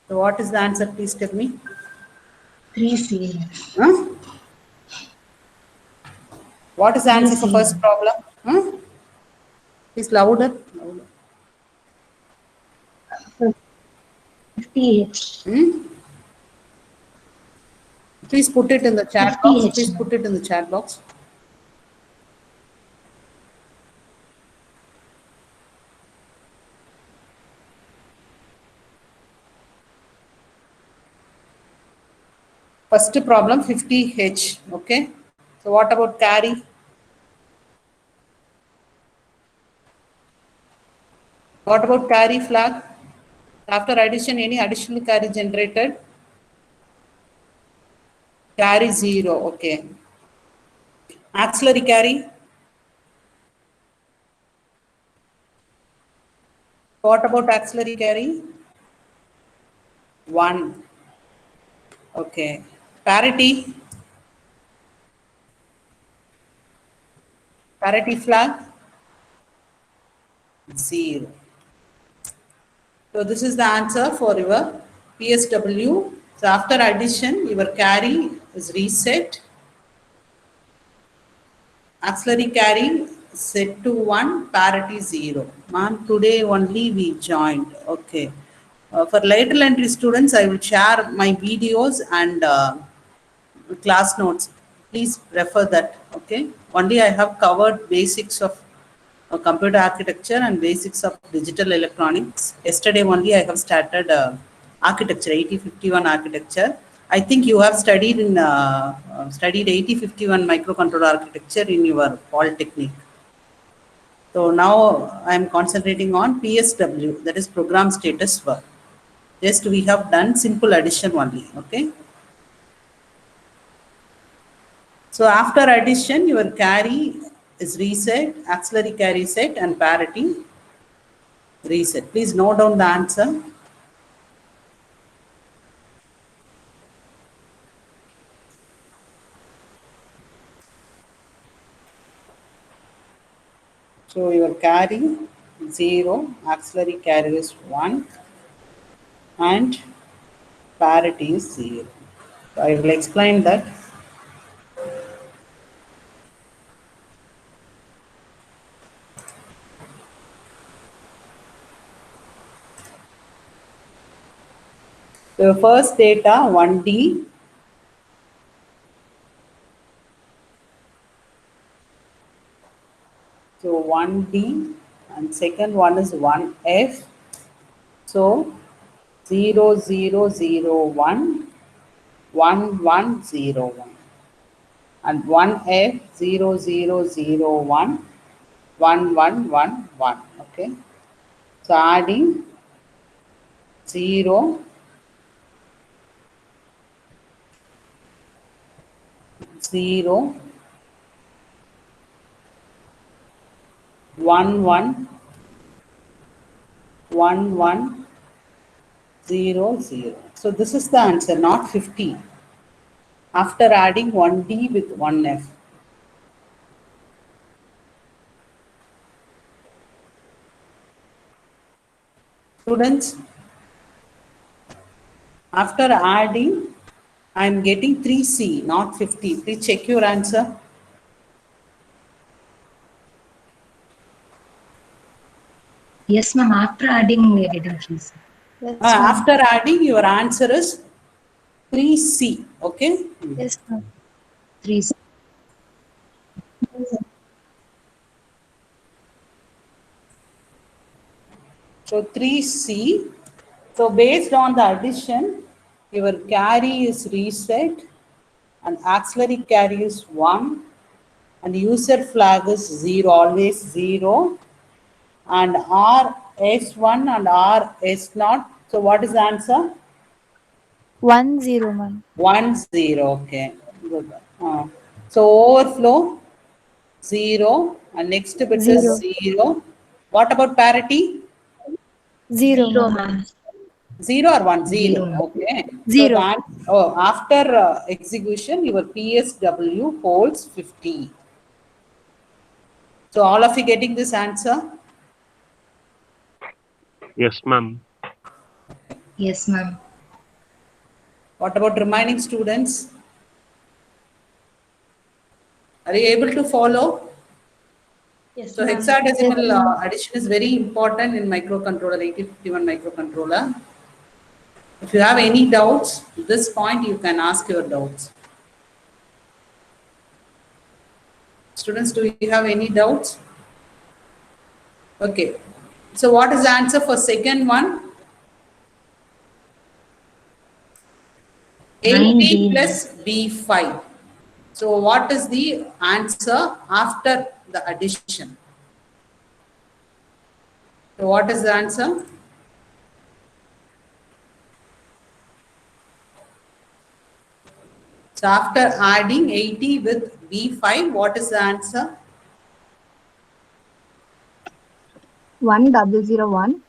So what is the answer? Please tell me. 3C. Huh? What is the answer for 3C. first problem? Huh? Please louder. Louder. 50H. Please put it in the chat box. 50H. Please put it in the chat box. First problem 50H. Okay. So what about carry? What about carry flag? After addition, any additional carry generated? Carry 0. Okay. Auxiliary carry? What about auxiliary carry? 1. Okay. Parity? Parity flag? 0. So this is the answer for your PSW. So after addition, your carry is reset. Auxiliary carry set to 1, parity 0. Ma'am, today only we joined. Okay. For lateral entry students, I will share my videos and class notes. Please refer that. Okay. Only I have covered basics of computer architecture and basics of digital electronics. Yesterday only I have started architecture, 8051 architecture. I think you have studied in studied 8051 microcontroller architecture in your polytechnic. So now I am concentrating on PSW, that is program status work. Just we have done simple addition only. Okay. So after addition, your carry is reset, auxiliary carry set, and parity reset. Please note down the answer. So your carry 0, auxiliary carry is 1, and parity is 0. So I will explain that. So first data 1D. So 1D and second one is 1F. So 0, 0, 0, 1, 1, 1, 0, 1. And 1F 0, 0, 0, 1, 1, 1, 1, 1. Okay. So adding 0, 0, 1, 1, 1, 1, 0, 0. So this is the answer, not 50. After adding 1D with 1F. Students, after adding, I am getting 3C, not 50. Please check your answer. Yes, ma'am. After adding, we are getting 3C. Yes, After adding, your answer is 3C. Okay? yes, ma'am. 3C. So 3C. So based on the addition, your carry is reset and auxiliary carry is 1 and user flag is 0, always 0, and RS1 and RS0. So what is the answer? 10, ma'am. 1, 0. Okay. Good. So overflow 0 and next bit is 0. What about parity? 0, 0, ma'am. ma'am. 0 or 1? 0. 0, ma'am. Okay. So 0. that after execution, your PSW holds 50. So all of you getting this answer? Yes, ma'am. Yes, ma'am. What about remaining students? Are you able to follow? Yes, So ma'am. hexadecimal Yes, ma'am. addition is very important in microcontroller, 8051 microcontroller. If you have any doubts, at this point you can ask your doubts. Students, do you have any doubts? Okay. So what is the answer for second one? 80 9B. plus B5. So what is the answer after the addition? So what is the answer? So after adding 80 with B5, what is the answer? 1001.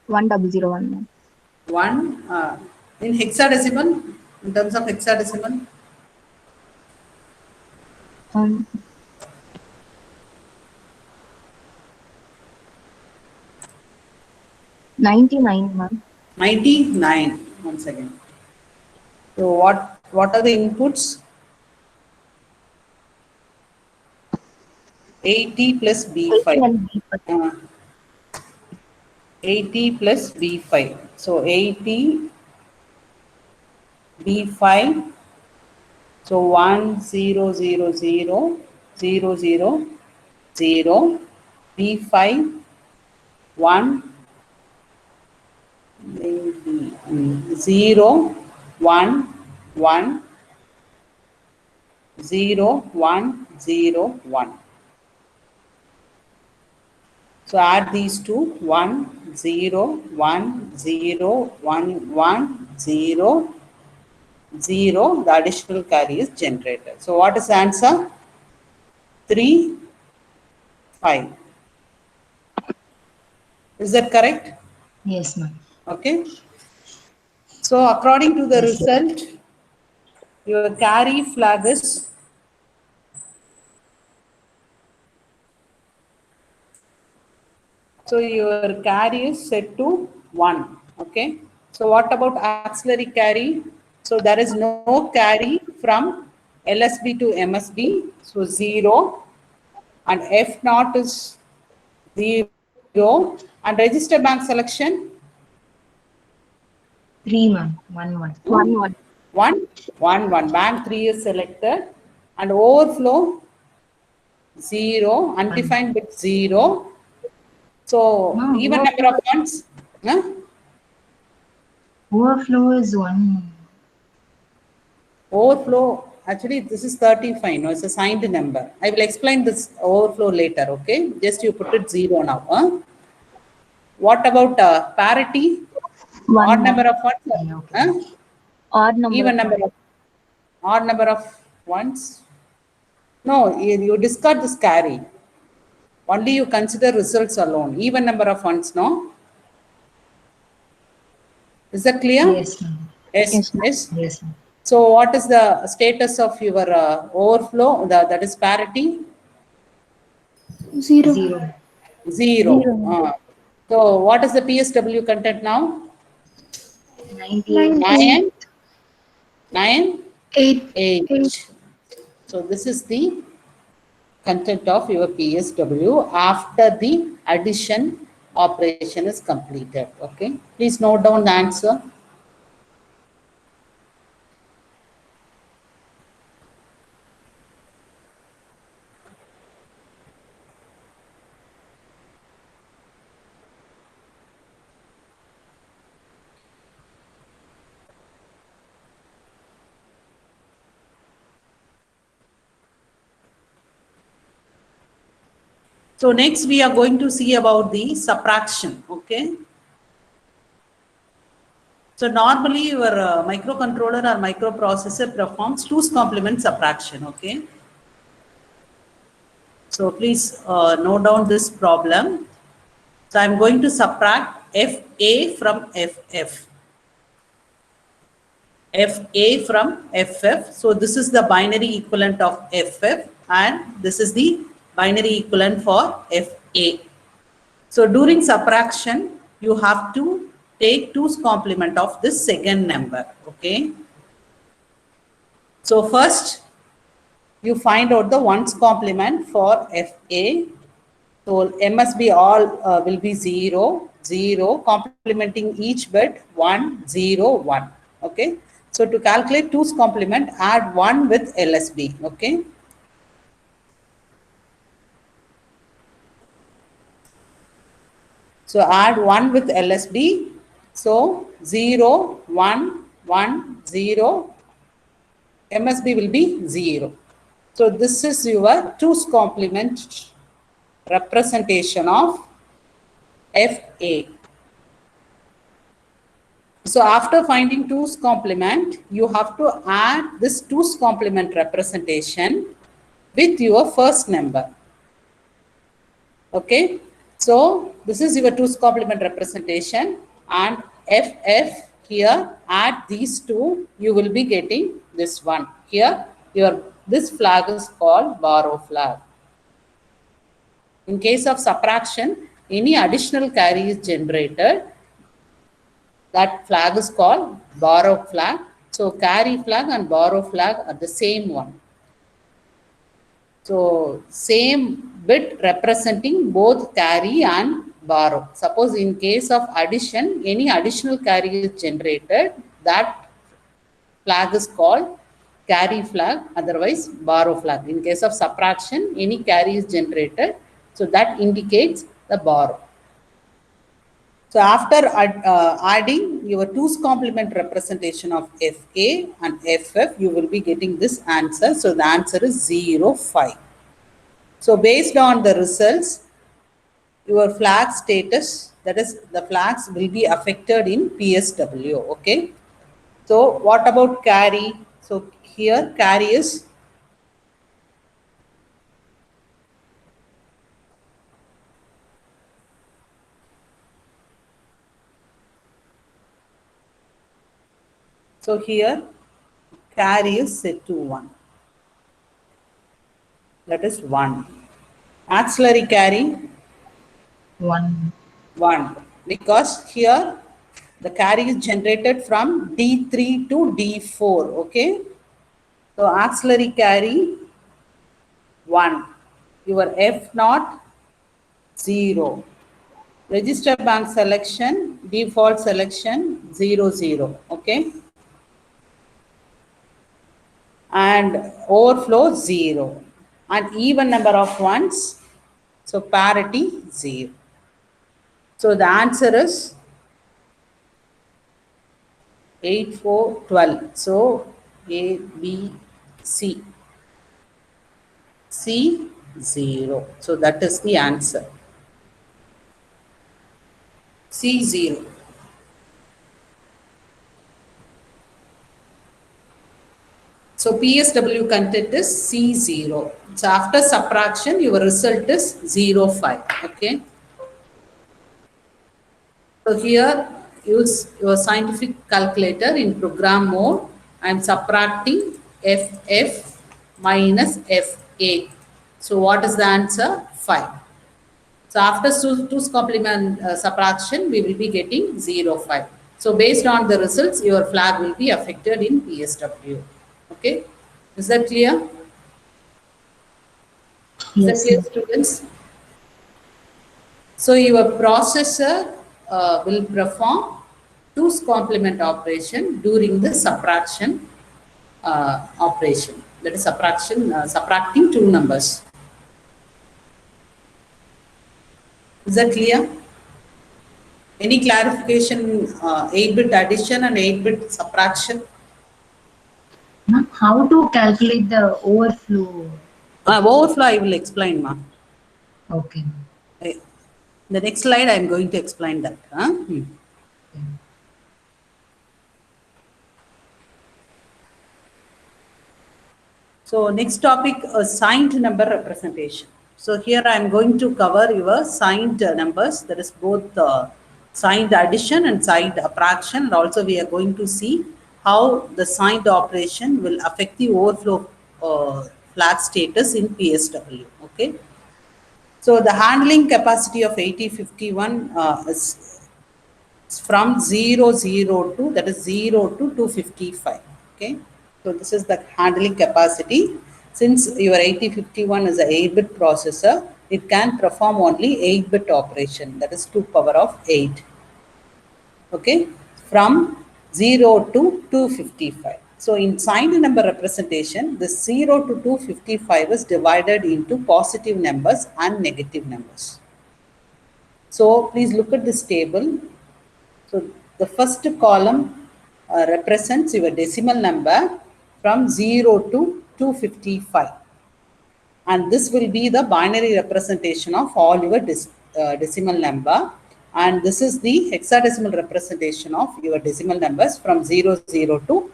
1001, ma'am. 1 in hexadecimal, in terms of hexadecimal. Um, 99, ma'am. 99. One second. So what are the inputs? 80 plus 80 B5. and B5. 80 plus B5. So 80 B5. So 1 0 0 0 0 0 0 B5 1 0 1 1 0 1 0 1. So add these two 1 0 1 0 1 1 0 0. The additional carry is generated. So what is the answer? 3 5. Is that correct? Yes, ma'am. Okay. So according to the Yes, sir. result, your carry flag is set to 1. Okay. So what about auxiliary carry? So there is no carry from LSB to MSB. So 0. And F naught is 0. And register bank selection 3, ma'am. 1, 1. 1, 1. 1 1. Bank 3 is selected. And overflow 0. Undefined bit 0. So No, even number of ones. Huh? overflow is 1. Overflow, actually this is 35. No, it's a signed number. I will explain this overflow later. Okay. Just you put it 0 now. Huh? What about parity? 1, Odd number 1. of ones? Okay, okay. Huh? Odd number Even of number ones. of odd number of ones? No, you discard this carry. Only you consider results alone. Even number of ones, no? Is that clear? Yes, ma'am. Yes, Yes, ma'am. yes. Yes, ma'am. So what is the status of your overflow? That is parity? 0. 0. 0. 0. So what is the PSW content now? 98. 9, 9, 8. 8. So this is the content of your PSW after the addition operation is completed. Okay. Please note down the answer. So next we are going to see about the subtraction. Okay. So normally your microcontroller or microprocessor performs 2's complement subtraction. Okay. So please note down this problem. So I'm going to subtract FA from FF. FA from FF. So this is the binary equivalent of FF and this is the binary equivalent for FA. So during subtraction, you have to take 2's complement of this second number. Okay. So first, you find out the ones complement for FA. So MSB all will be 0, 0, complementing each bit 1, 0, 1. Okay. So to calculate 2's complement, add 1 with LSB. Okay. So add 1 with LSB. So 0, 1, 1, 0. MSB will be 0. So this is your 2's complement representation of FA. So after finding 2's complement, you have to add this 2's complement representation with your first number. Okay. So this is your 2's complement representation, and FF here, add these two, you will be getting this one. Here, this flag is called borrow flag. In case of subtraction, any additional carry is generated. That flag is called borrow flag. So carry flag and borrow flag are the same one. So same bit representing both carry and borrow. Suppose in case of addition, any additional carry is generated, that flag is called carry flag, otherwise borrow flag. In case of subtraction, any carry is generated, so that indicates the borrow. So after adding your 2's complement representation of FA and FF, you will be getting this answer. So the answer is 0, 5. So based on the results, your flag status, that is the flags will be affected in PSW. Okay. So what about carry? So here carry is carry is set to 1. That is 1. Auxiliary carry 1. 1. Because here the carry is generated from D3 to D4. Okay. So auxiliary carry 1. Your F0 0. Register bank selection, default selection 0, 0. Okay. And overflow 0. And even number of ones, so parity 0. So the answer is 8, 4, 12. So A, B, C. C 0. So that is the answer. C 0. So PSW content is C0. So after subtraction, your result is 0, 5. Okay. So here, use your scientific calculator in program mode. I am subtracting FF minus FA. So what is the answer? 5. So after 2's complement subtraction, we will be getting 0, 5. So based on the results, your flag will be affected in PSW. Okay, is that clear? Is that clear, students? So your processor will perform 2's complement operation during the subtraction operation. That is subtracting two numbers. Is that clear? Any clarification? 8-bit addition and 8-bit subtraction. How to calculate the overflow? Overflow I will explain, ma. Okay. The next slide I am going to explain that. Okay. So next topic, signed number representation. So here I am going to cover your signed numbers, that is both signed addition and signed subtraction, and also we are going to see how the signed operation will affect the overflow flag status in PSW. Okay. So the handling capacity of 8051 is from 002, that is 0 to 255. Okay. So this is the handling capacity. Since your 8051 is an 8-bit processor, it can perform only 8-bit operation, that is 2 power of 8. Okay, from 0 to 255. So in signed number representation, the 0 to 255 is divided into positive numbers and negative numbers. So please look at this table. So the first column represents your decimal number from 0 to 255. And this will be the binary representation of all your decimal number. And this is the hexadecimal representation of your decimal numbers from 00 to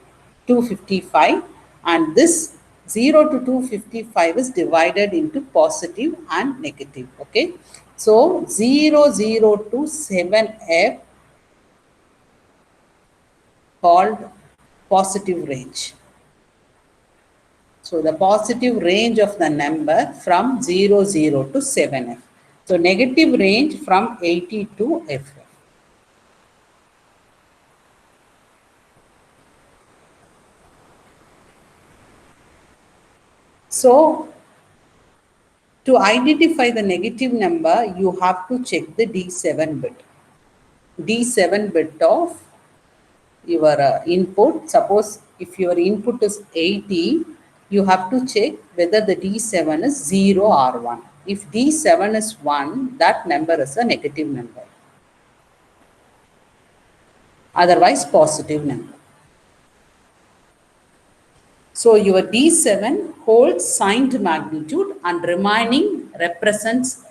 255. And this 0 to 255 is divided into positive and negative. Okay. So 00 to 7F called positive range. So the positive range of the number from 00 to 7F. So negative range from 80 to FF. So to identify the negative number, you have to check the D7 bit. D7 bit of your input. Suppose if your input is 80, you have to check whether the D7 is 0 or 1. If D7 is 1, that number is a negative number. Otherwise, positive number. So your D7 holds signed magnitude and remaining represents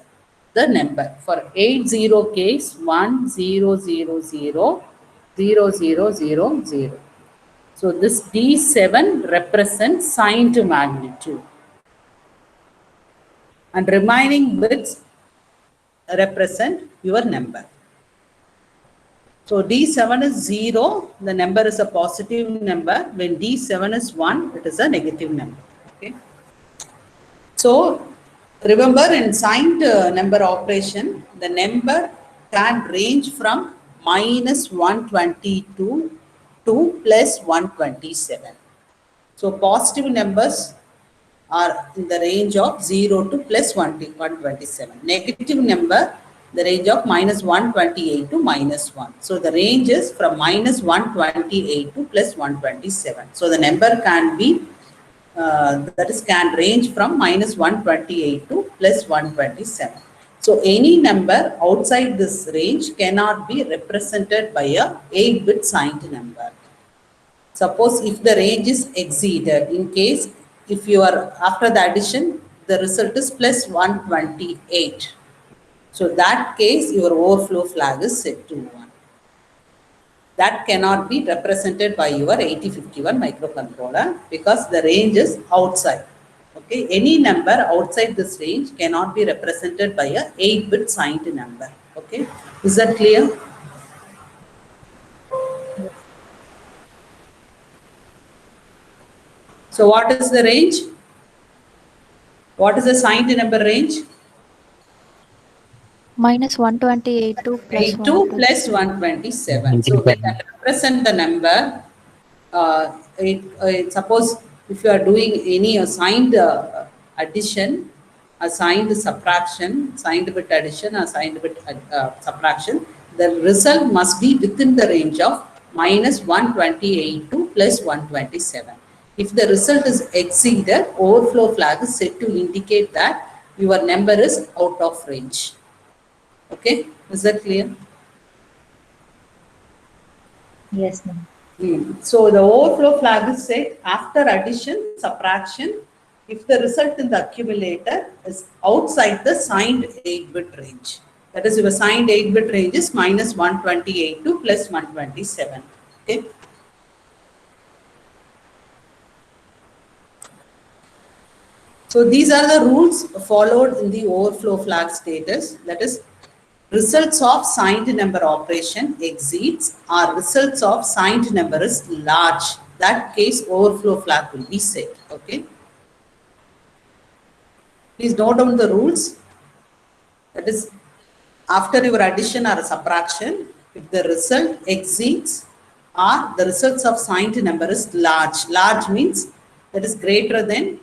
the number. For 80 case, 1 0 0 0 0 0 0 0. So this D7 represents signed magnitude. And remaining bits represent your number. So D7 is 0, the number is a positive number. When D7 is 1, it is a negative number. Okay. So remember, in signed number operation, the number can range from minus 122 to plus 127. So positive numbers are in the range of 0 to plus 127. Negative number, the range of minus 128 to minus 1. So the range is from minus 128 to plus 127. So the number can be, can range from minus 128 to plus 127. So any number outside this range cannot be represented by a 8-bit signed number. Suppose if the range is exceeded, in case if you are after the addition, the result is plus 128. So that case, your overflow flag is set to 1. That cannot be represented by your 8051 microcontroller because the range is outside. Okay, any number outside this range cannot be represented by a 8-bit signed number. Okay, is that clear? So what is the range? What is the signed number range? Minus 128 to plus 82 plus 127. So we can represent the number. Suppose if you are doing any assigned addition, assigned subtraction, signed bit addition, assigned bit subtraction, the result must be within the range of minus 128 to plus 127. If the result is exceeded, overflow flag is set to indicate that your number is out of range. Okay, is that clear? Yes, ma'am. So the overflow flag is set after addition, subtraction, if the result in the accumulator is outside the signed 8-bit range. That is, your signed 8-bit range is minus 128 to plus 127. Okay. So these are the rules followed in the overflow flag status. That is, results of signed number operation exceeds or results of signed number is large. That case, overflow flag will be set. Okay. Please note down the rules. That is, after your addition or subtraction, if the result exceeds or the results of signed number is large. Large means that is greater than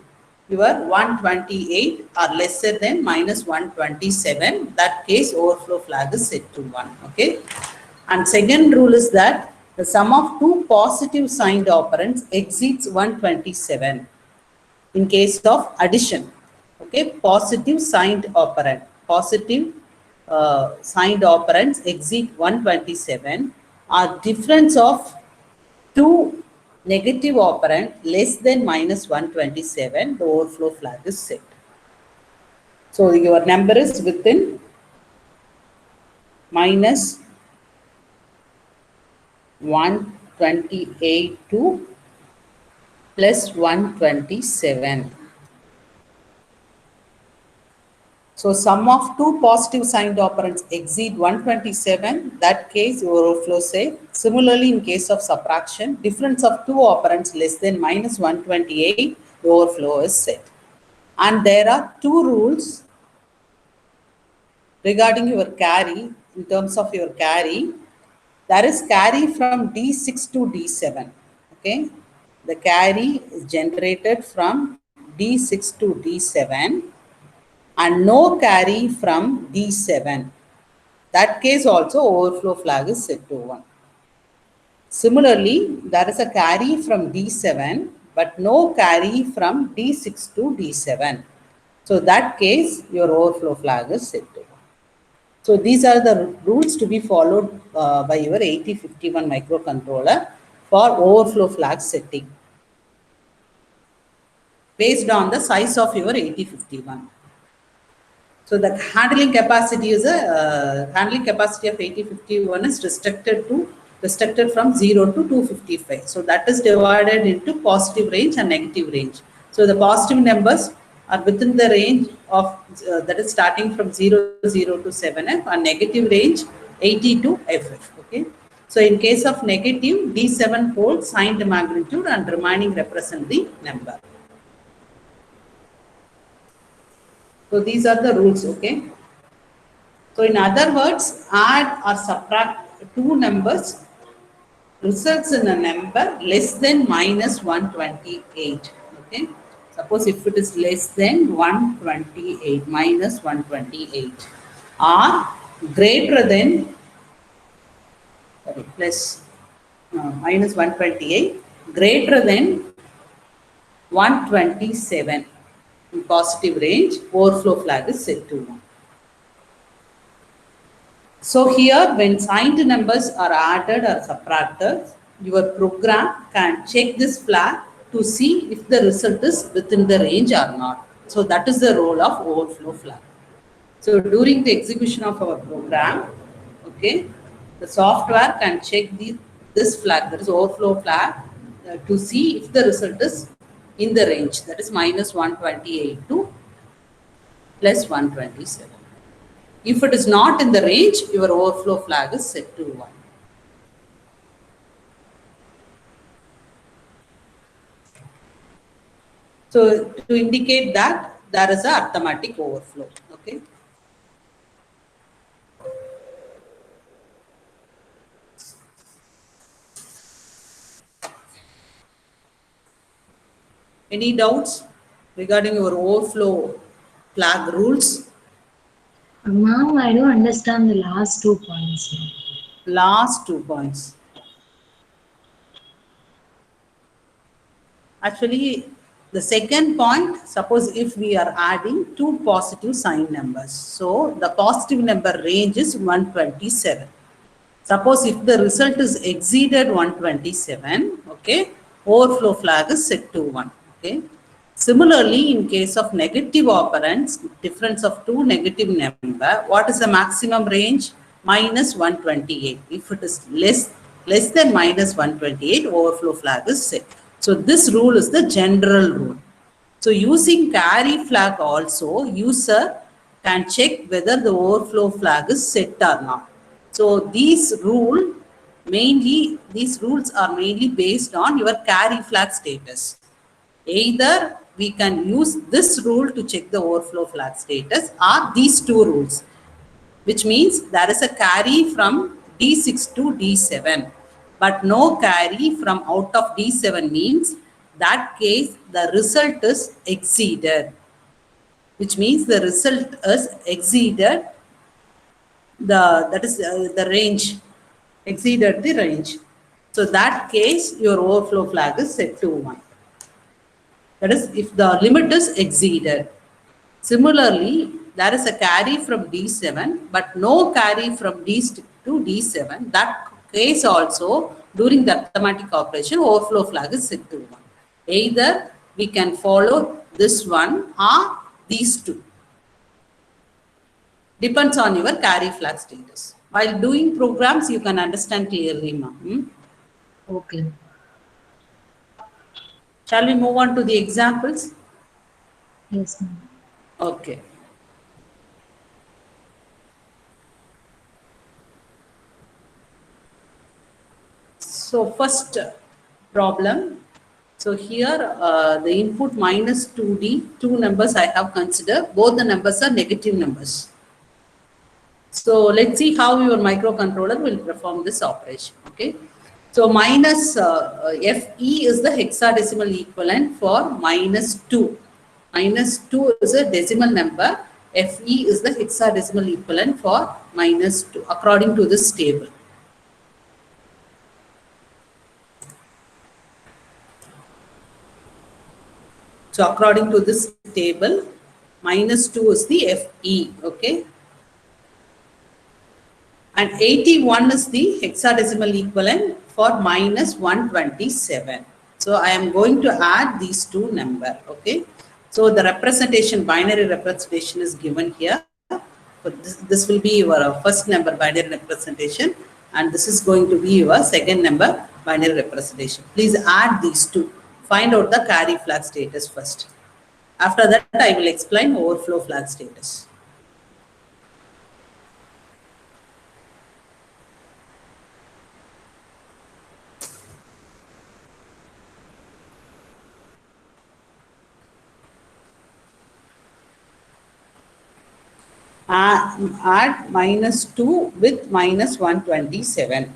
your 128 or lesser than minus 127. That case overflow flag is set to 1. Okay. And second rule is that the sum of two positive signed operands exceeds 127 in case of addition. Okay, positive signed operand. Positive signed operands exceed 127 or difference of two negative operand less than minus 127, the overflow flag is set. So your number is within minus 128 to plus 127. So sum of two positive signed operands exceed 127, that case overflow set. Similarly, in case of subtraction, difference of two operands less than minus 128, the overflow is set. And there are two rules regarding your carry. In terms of your carry, there is carry from D6 to D7. Okay, the carry is generated from D6 to D7 and no carry from D7. That case also overflow flag is set to 1. Similarly, there is a carry from D7 but no carry from D6 to D7. So that case your overflow flag is set to 1. So these are the rules to be followed by your 8051 microcontroller for overflow flag setting based on the size of your 8051. So the handling capacity is handling capacity of 8051 is restricted from 0 to 255. So that is divided into positive range and negative range. So the positive numbers are within the range of that is starting from 0 to 7F and negative range 80 to FF. Okay. So in case of negative, D7 holds signed magnitude and remaining represent the number. So these are the rules, okay? So in other words, add or subtract two numbers results in a number less than minus 128, okay? Suppose if it is less than 128, minus 128 or greater than, sorry, plus minus 128, greater than 127. In positive range, overflow flag is set to 1. So here, when signed numbers are added or subtracted, your program can check this flag to see if the result is within the range or not. So that is the role of overflow flag. So during the execution of our program, okay, the software can check this flag, that is overflow flag, to see if the result is in the range, that is minus 128 to plus 127. If it is not in the range, your overflow flag is set to 1. So to indicate that there is an arithmetic overflow. Okay. Any doubts regarding your overflow flag rules? Ma'am, I don't understand the last 2 points. Last 2 points. Actually, the second point, suppose if we are adding two positive sign numbers. So the positive number range is 127. Suppose if the result is exceeded 127, okay, overflow flag is set to 1. Okay. Similarly, in case of negative operands, difference of two negative number, what is the maximum range? Minus 128. If it is less than minus 128, overflow flag is set. So this rule is the general rule. So using carry flag also, user can check whether the overflow flag is set or not. So these rules are mainly based on your carry flag status. Either we can use this rule to check the overflow flag status or these two rules, which means there is a carry from D6 to D7. but no carry from out of D7 means that case the result is exceeded, which means the result is exceeded the range, exceeded the range. So that case your overflow flag is set to 1. That is if the limit is exceeded. Similarly, there is a carry from D7 but no carry from D6 to D7. That case also during the arithmetic operation overflow flag is set to 1. Either we can follow this one or these two. Depends on your carry flag status. While doing programs, you can understand clearly, ma'am. Okay. Shall we move on to the examples? Yes, ma'am. Okay. So first problem. So here the input minus 2D, two numbers I have considered. Both the numbers are negative numbers. So let's see how your microcontroller will perform this operation. Okay. So minus FE is the hexadecimal equivalent for minus 2. Minus 2 is a decimal number. FE is the hexadecimal equivalent for minus 2 according to this table. So according to this table, minus 2 is the FE, okay? And 81 is the hexadecimal equivalent for minus 127. So I am going to add these two numbers, okay? So the representation, binary representation is given here. But this will be your first number binary representation, and this is going to be your second number binary representation. Please add these two. Find out the carry flag status first. After that, I will explain overflow flag status. Add minus 2 with minus 127.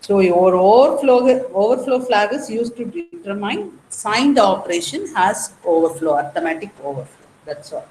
So your overflow flag is used to determine signed operation has overflow, arithmetic overflow. That's all.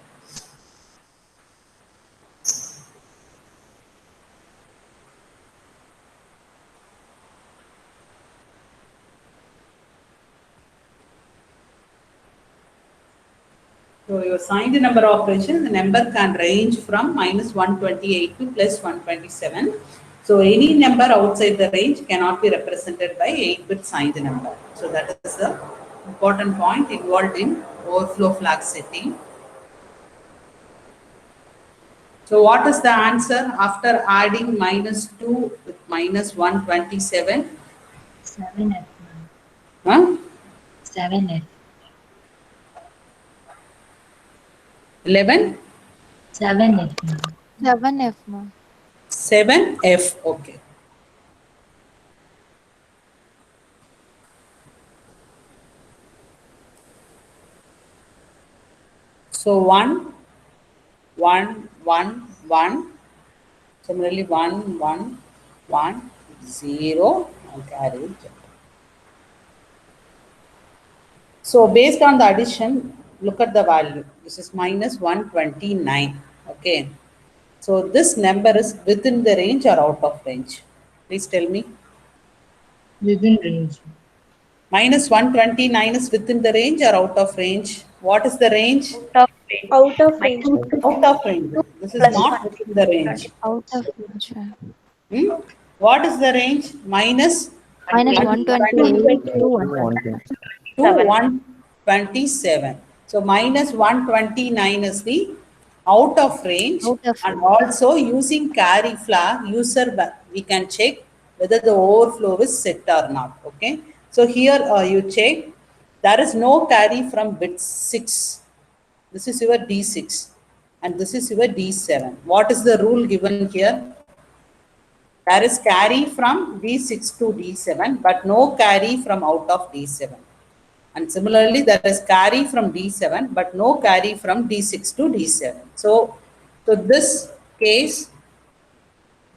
So your signed number operation, the number can range from minus 128 to plus 127. So any number outside the range cannot be represented by 8-bit signed number. So that is the important point involved in overflow flag setting. So what is the answer after adding minus 2 with minus 127? 7F. Huh? 7F. 11? 7F. 7F, ma'am. 7F, okay. So 1, 1, 1, 1. Similarly 1, 1, 1, 0. Okay, so based on the addition, look at the value. This is minus 129. Okay. So this number is within the range or out of range? Please tell me. Within range. Minus 129 is within the range or out of range? What is the range? Out of range. Out of range. This is not within the range. Out of range, ma'am. What is the range? Minus Minus 128 to 127. So minus 129 is the out of range, Out of and also using carry flag, we can check whether the overflow is set or not. Okay. So here you check, there is no carry from bit 6. This is your D6 and this is your D7. What is the rule given here? There is carry from D6 to D7, but no carry from out of D7. And similarly, there is carry from D7, but no carry from D6 to D7. So this case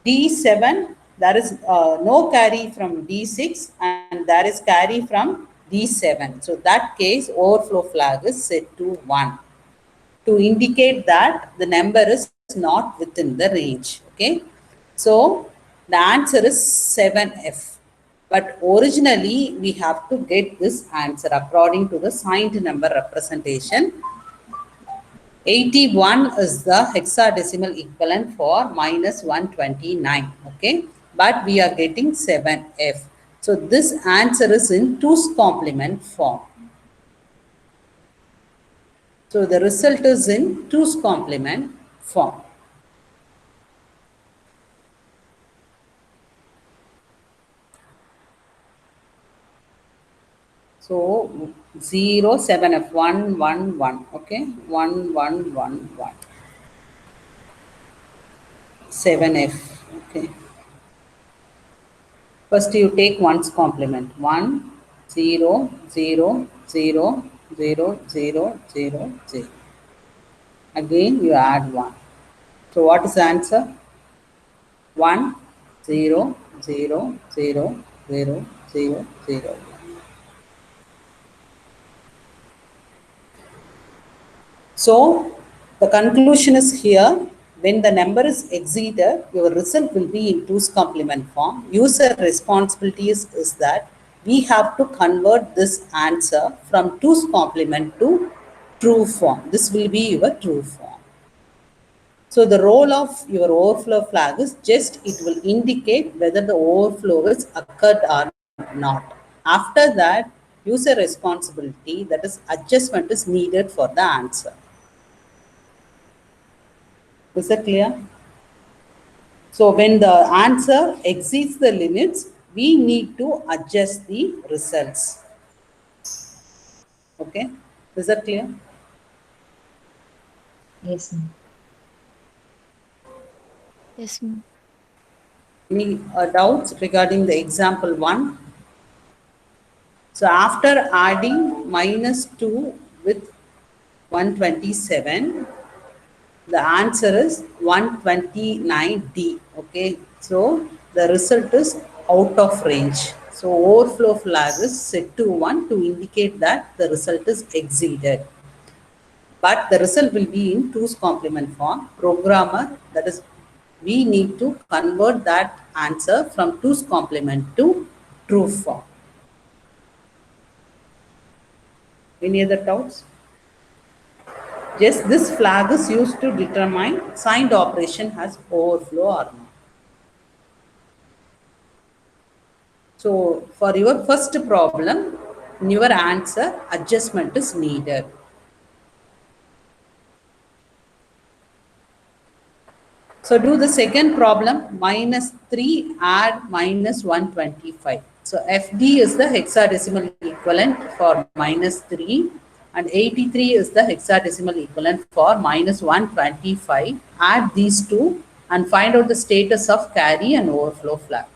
D7, there is no carry from D6 and there is carry from D7. So that case overflow flag is set to 1 to indicate that the number is not within the range. Okay. So the answer is 7F. But originally we have to get this answer according to the signed number representation. 81 is the hexadecimal equivalent for minus 129. Okay. But we are getting 7F. So this answer is in 2's complement form. So the result is in 2's complement form. So 0, 7F, 1, 1, 1. Okay, 1, 1, 1, 1. 7F. Okay. First you take 1's complement. 1, 0, 0, 0, 0, 0, 0, 0. Again you add 1. So what is the answer? 1, 0, 0, 0, 0, 0, 0. So the conclusion is here, when the number is exceeded, your result will be in 2's complement form. User responsibility is that we have to convert this answer from 2's complement to true form. This will be your true form. So the role of your overflow flag is just it will indicate whether the overflow is occurred or not. After that, user responsibility, that is adjustment, is needed for the answer. Is that clear? So when the answer exceeds the limits, we need to adjust the results. Okay, is that clear? Yes, ma'am. Yes, ma'am. Any doubts regarding the example 1? So after adding minus 2 with 127, the answer is 129D. Okay, so the result is out of range. So overflow flag is set to 1 to indicate that the result is exceeded. But the result will be in 2's complement form. Programmer, that is, we need to convert that answer from 2's complement to true form. Any other doubts? Just this flag is used to determine signed operation has overflow or not. So for your first problem, in your answer, adjustment is needed. So do the second problem, minus 3 add minus 125. So FD is the hexadecimal equivalent for minus 3 and 83 is the hexadecimal equivalent for minus 125. Add these two and find out the status of carry and overflow flag.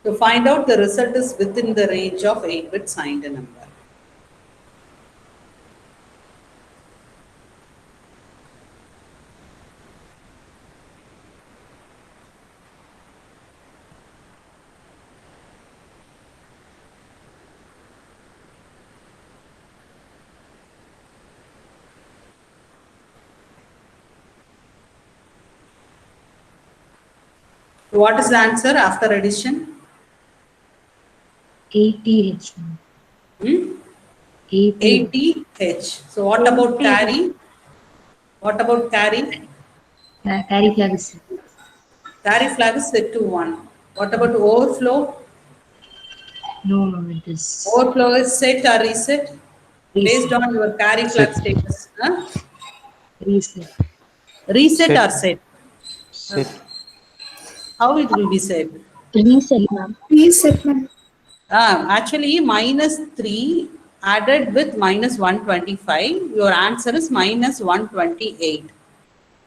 To find out the result is within the range of 8-bit signed number. What is the answer after addition? 80H, ma'am. 80. 80H. So what about carry? What about carry? Carry flag is Carry flag is set to 1. What about overflow? No, ma'am, it is Overflow is set or reset based reset. on your carry flag status. Huh? Reset. Reset Set. or set? Set. How it will be set? Reset, ma'am. Reset, ma'am. Actually, minus 3 added with minus 125, your answer is minus 128.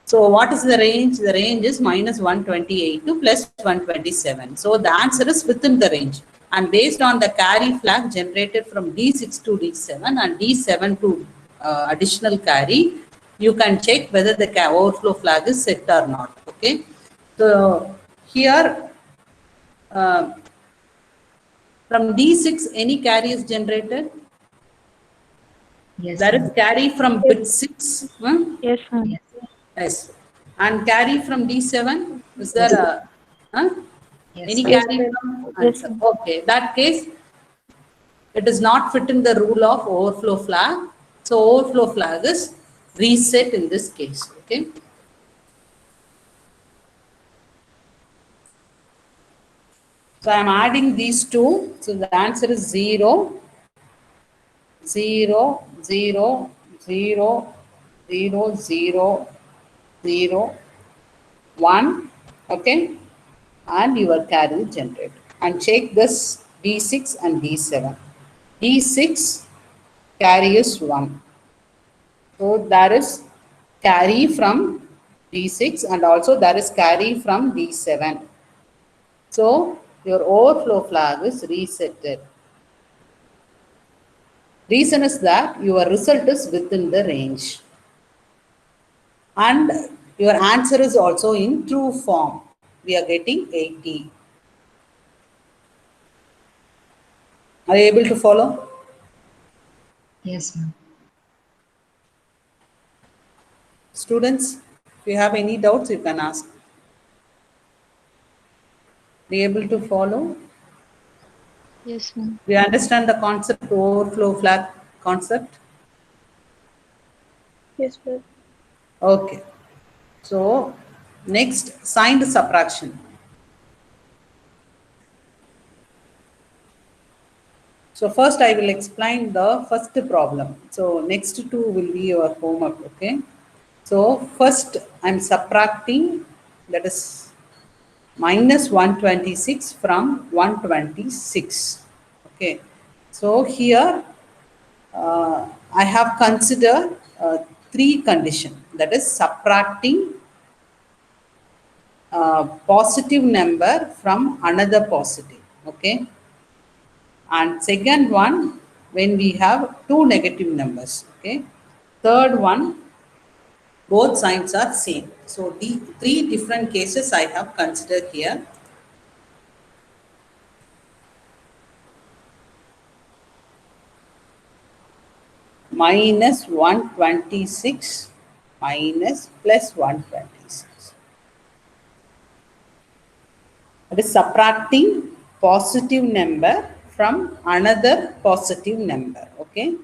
So what is the range? The range is minus 128 to plus 127. So the answer is within the range. And based on the carry flag generated from D6 to D7 and D7 to additional carry, you can check whether the overflow flag is set or not. Okay. So here, from D6, any carry is generated. Yes, There is ma'am. carry from bit 6. Yes, ma'am. Yes. Yes. And carry from D7. Is there Yes. a Yes, any ma'am. carry from Yes, answer? ma'am. Okay. That case, it is not fitting the rule of overflow flag. So overflow flag is reset in this case. Okay. So I am adding these two. So the answer is 0, 0, 0, 0, 0, 0, 0, 1. Okay. And your carry is generated. And check this D6 and D7. D6 carry is 1. So there is carry from D6 and also there is carry from D7. So your overflow flag is resetted. Reason is that your result is within the range. And your answer is also in true form. We are getting 80. Are you able to follow? Yes, ma'am. Students, if you have any doubts, you can ask. Are you able to follow? Yes, ma'am. Do you understand the concept, overflow flag concept? Yes, ma'am. Okay. So, next, signed subtraction. So, first I will explain the first problem. So, next two will be your homework, okay? So, first I'm subtracting, that is minus 126 from 126. Okay. So, here I have considered three conditions, that is subtracting positive number from another positive. Okay. And second one, when we have two negative numbers. Okay. Third one, both signs are same. So the three different cases I have considered here. Minus 126 minus plus 126. It is subtracting positive number from another positive number. Okay.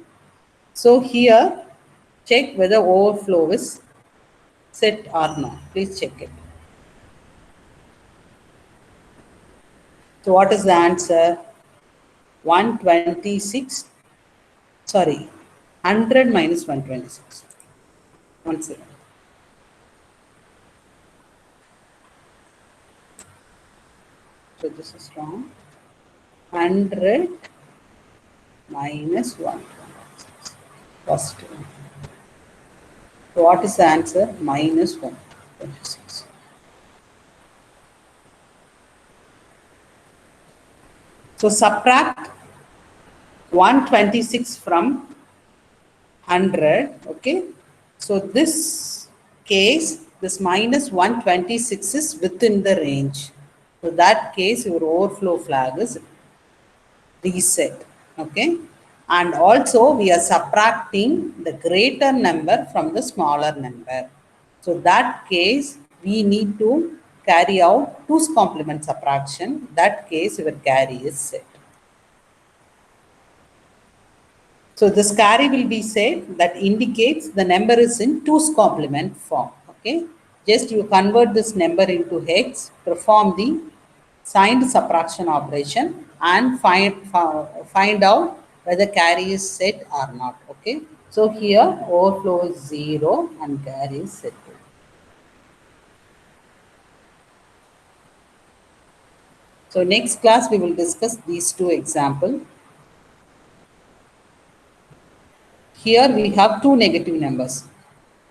So here, check whether overflow is set or not. Please check it. So what is the answer? 126, sorry, 100 minus 126. 1 second. So this is wrong. 100 minus 126. Positive. So what is the answer? Minus 126. So subtract 126 from 100. Okay. So this case, this minus 126 is within the range. So that case, your overflow flag is reset. Okay. And also we are subtracting the greater number from the smaller number. So that case, we need to carry out 2's complement subtraction. That case, your carry is set. So this carry will be set, that indicates the number is in 2's complement form. Okay. Just you convert this number into hex, perform the signed subtraction operation and find out whether carry is set or not. Okay. So here overflow is 0 and carry is set to. So next class we will discuss these two examples. Here we have two negative numbers,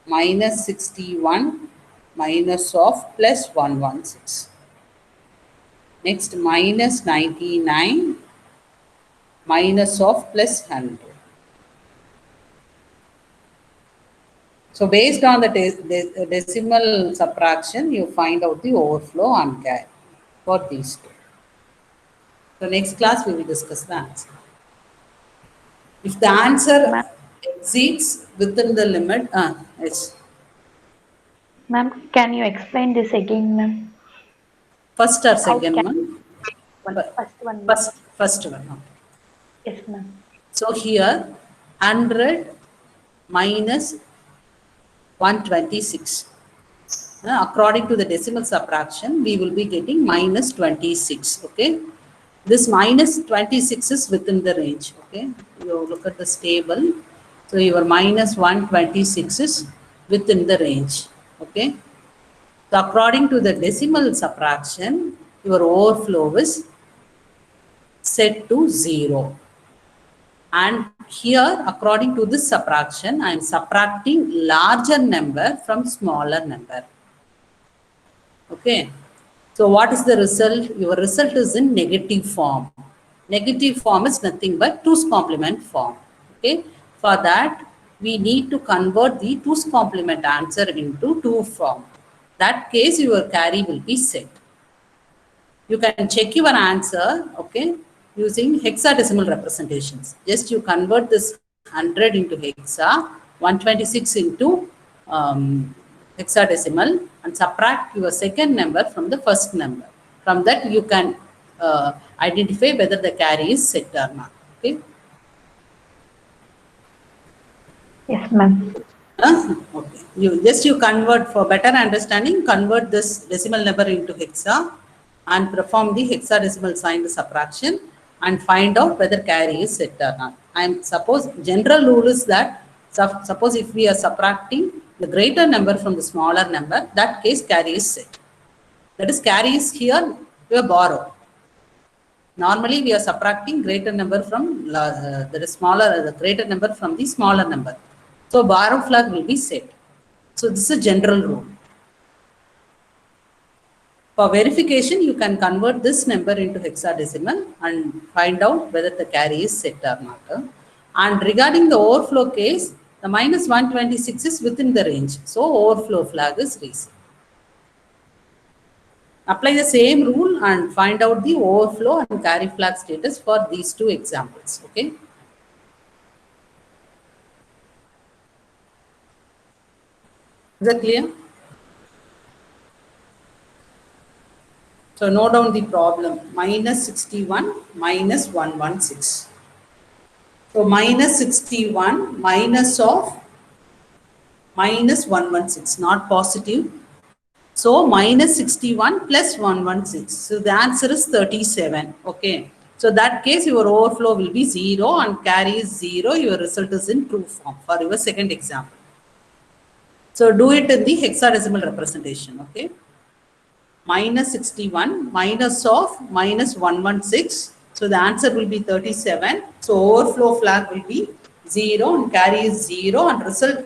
minus 61 minus of plus 116. Next, minus 99 minus of plus 100. So based on the decimal subtraction, you find out the overflow and carry for these two. So next class we will discuss the answer. If the answer exceeds within the limit, yes. Ma'am, can you explain this again, ma'am? First or second one? First one. Ma'am. First one. Okay. Yes, ma'am. So here 100 minus 126. According to the decimal subtraction, we will be getting minus 26. Okay. This minus 26 is within the range. Okay. You look at this table. So your minus 126 is within the range. Okay. So according to the decimal subtraction, your overflow is set to 0. And here, according to this subtraction, I am subtracting larger number from smaller number. Okay. So what is the result? Your result is in negative form. Negative form is nothing but 2's complement form. Okay. For that, we need to convert the 2's complement answer into 2 form. That case, your carry will be set. You can check your answer, okay, using hexadecimal representations. Just you convert this 100 into hexa, 126 into hexadecimal, and subtract your second number from the first number. From that, you can identify whether the carry is set or not. Okay. Yes, ma'am. Okay. You convert, for better understanding, convert this decimal number into hexa and perform the hexadecimal sign subtraction and find out whether carry is set or not. And suppose general rule is that suppose if we are subtracting the greater number from the smaller number, that case carry is set. That is, carry is here you borrow. Normally we are subtracting greater number from the greater number from the smaller number. So borrow flag will be set. So this is a general rule. For verification, you can convert this number into hexadecimal and find out whether the carry is set or not. And regarding the overflow case, the minus 126 is within the range. So overflow flag is raised. Apply the same rule and find out the overflow and carry flag status for these two examples. Okay. Is that clear? So note down the problem, minus 61 minus 116. So minus 61 minus of minus 116, not positive. So minus 61 plus 116. So the answer is 37. Okay. So that case your overflow will be 0 and carry is 0. Your result is in true form for your second example. So do it in the hexadecimal representation. Okay. Minus 61 minus of minus 116. So the answer will be 37. So overflow flag will be 0 and carry is 0 and result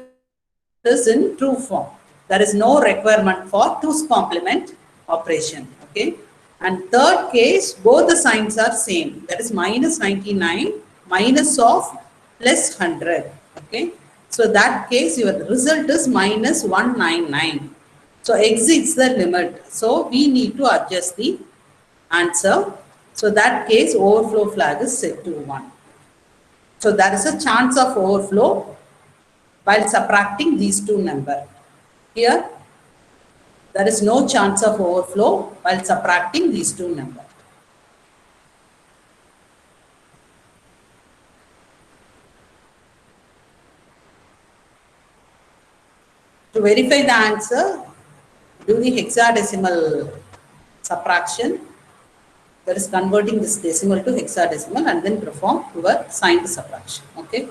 is in true form. There is no requirement for 2's complement operation. Okay. And third case, both the signs are same. That is minus 99 minus of plus 100. Okay. So that case your result is minus 199. So exceeds the limit. So we need to adjust the answer. So that case overflow flag is set to 1. So there is a chance of overflow while subtracting these two numbers. Here there is no chance of overflow while subtracting these two numbers. To verify the answer, do the hexadecimal subtraction That is converting this decimal to hexadecimal and then perform your signed subtraction. Okay.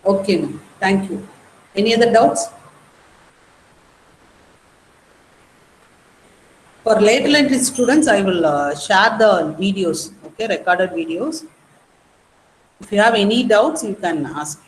Okay, ma'am. Thank you. Any other doubts? For lateral entry students, I will share the videos, okay, recorded videos. If you have any doubts, you can ask.